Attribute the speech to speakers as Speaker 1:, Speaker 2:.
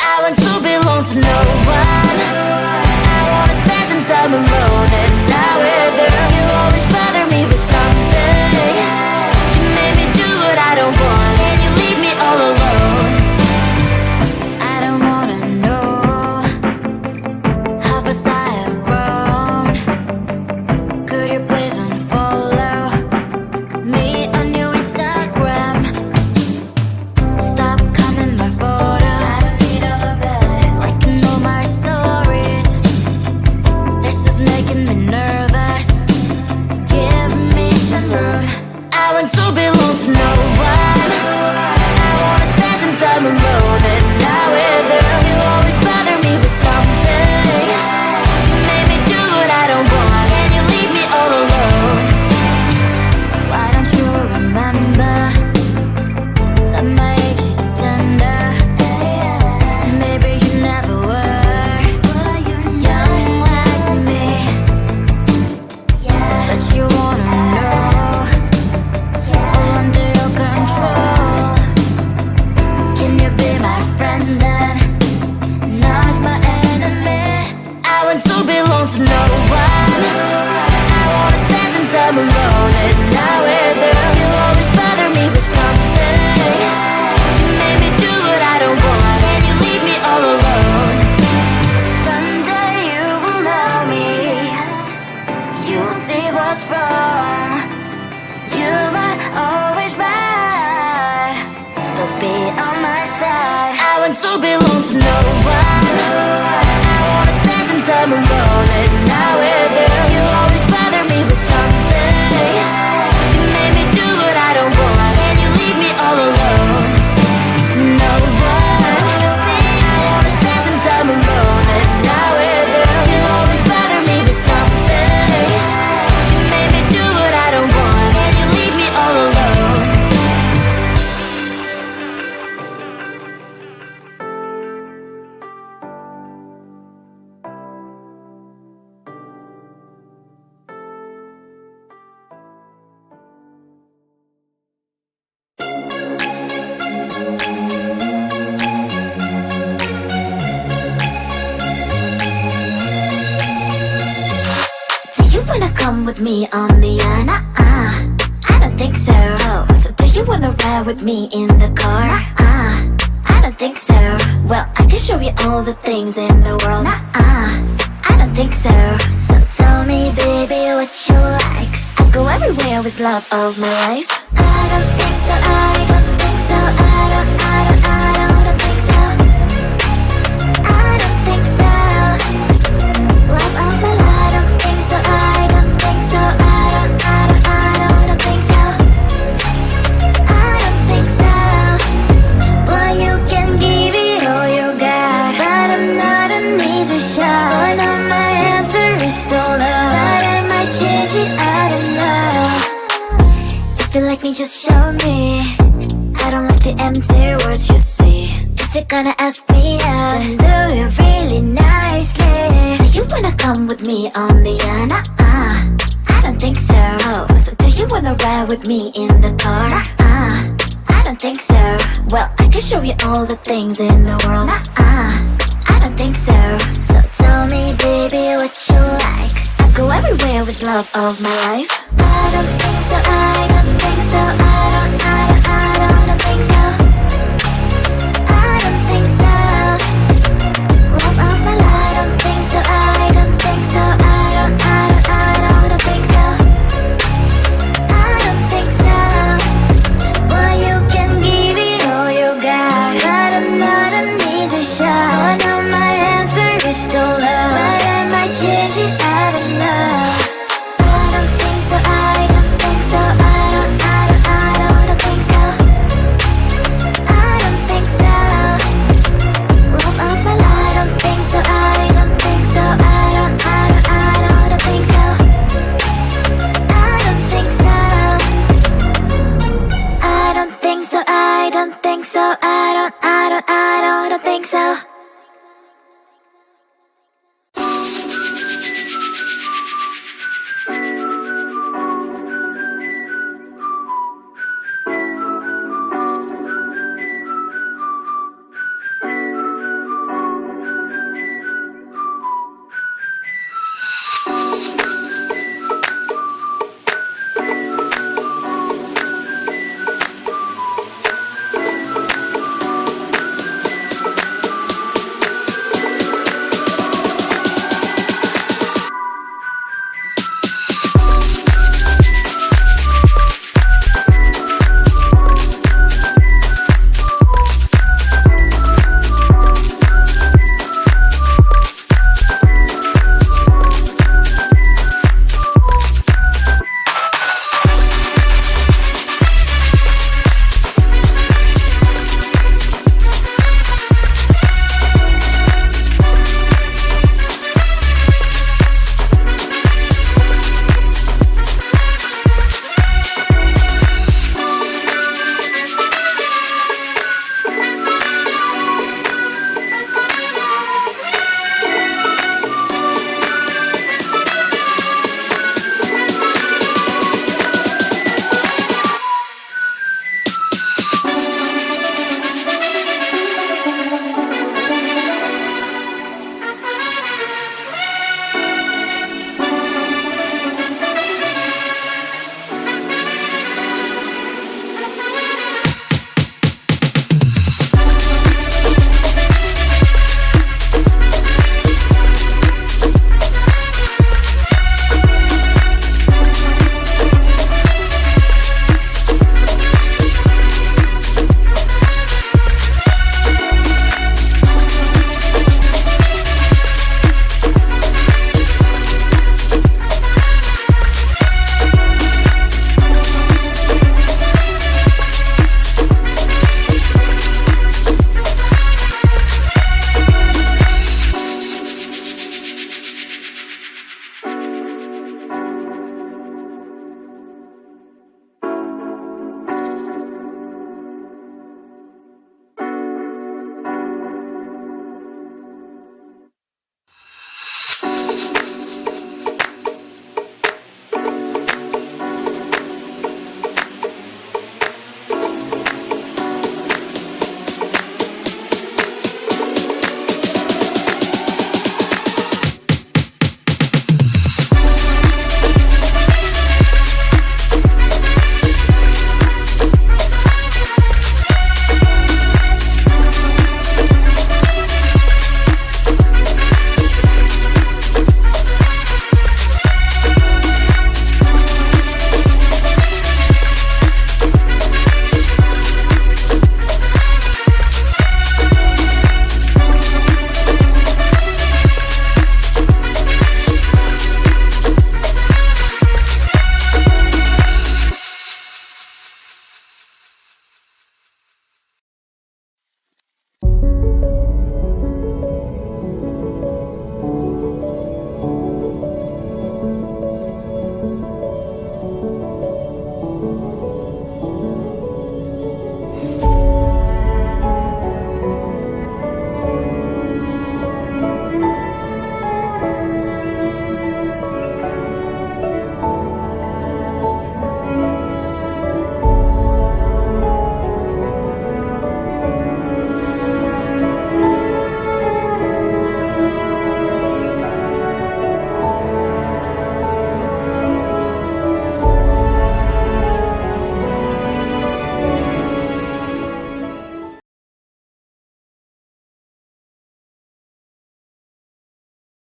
Speaker 1: I want to belong to no one. I wanna spend some time alone and not with you. You always bother me with something. You made me do what I don't want, and you leave me all alone. I don't wanna know how fast I have grown. Could you please unfollow me on your Instagram? Stop coming my photos. I need all of that, liking all my stories. This is making me nervous. Give me some room. I want to belong to no one. I wanna spend some time alone and not with you. You always bother me with something. You made me do what I don't want, and you leave me all alone. Why don't you remember that my age is tender? And maybe you never were young like me. But you wanna know all under your control. Can you be my friend then, not my enemy? I want to belong to no one. I wanna spend some time alone and not with you. You always bother me with something. You made me do what I don't want, and you leave me all alone. Someday you will know me. You will see what's wrong. You are always right, but be on my side. I want to belong to no one. I wanna spend some time alone and not with you. You always bother me with something. You made me do what I don't want, and you leave me all alone. No one. I wanna spend some time alone and not with you. You always bother me with something. You made me do what I don't want, and you leave me all alone.
Speaker 2: Do you wanna come with me on the yacht? I don't think so. So do you wanna ride with me in the car? I don't think so. Well, I can show you all the things in the world. I don't think so. So tell me, baby, what you like. I'll go everywhere with love of my life. I don't think so. I don't think so. I don't think so. I don't think so. Love of my life. I don't think so. I don't think so. I don't think so. I don't think so. Well, you can give it all you got, but I'm not an easy shot. For now my answer is still no, but I might change it. I don't know. If you like me, just show me. I don't like the empty words you say. If you're gonna ask me out, then do it really nicely. Do you wanna come with me on the yacht? I don't think so. So do you wanna ride with me in the car? I don't think so. Well, I can show you all the things in the world. I don't think so. So tell me, baby, what you like. I'll go everywhere with love of my life. I don't think so. I don't think so.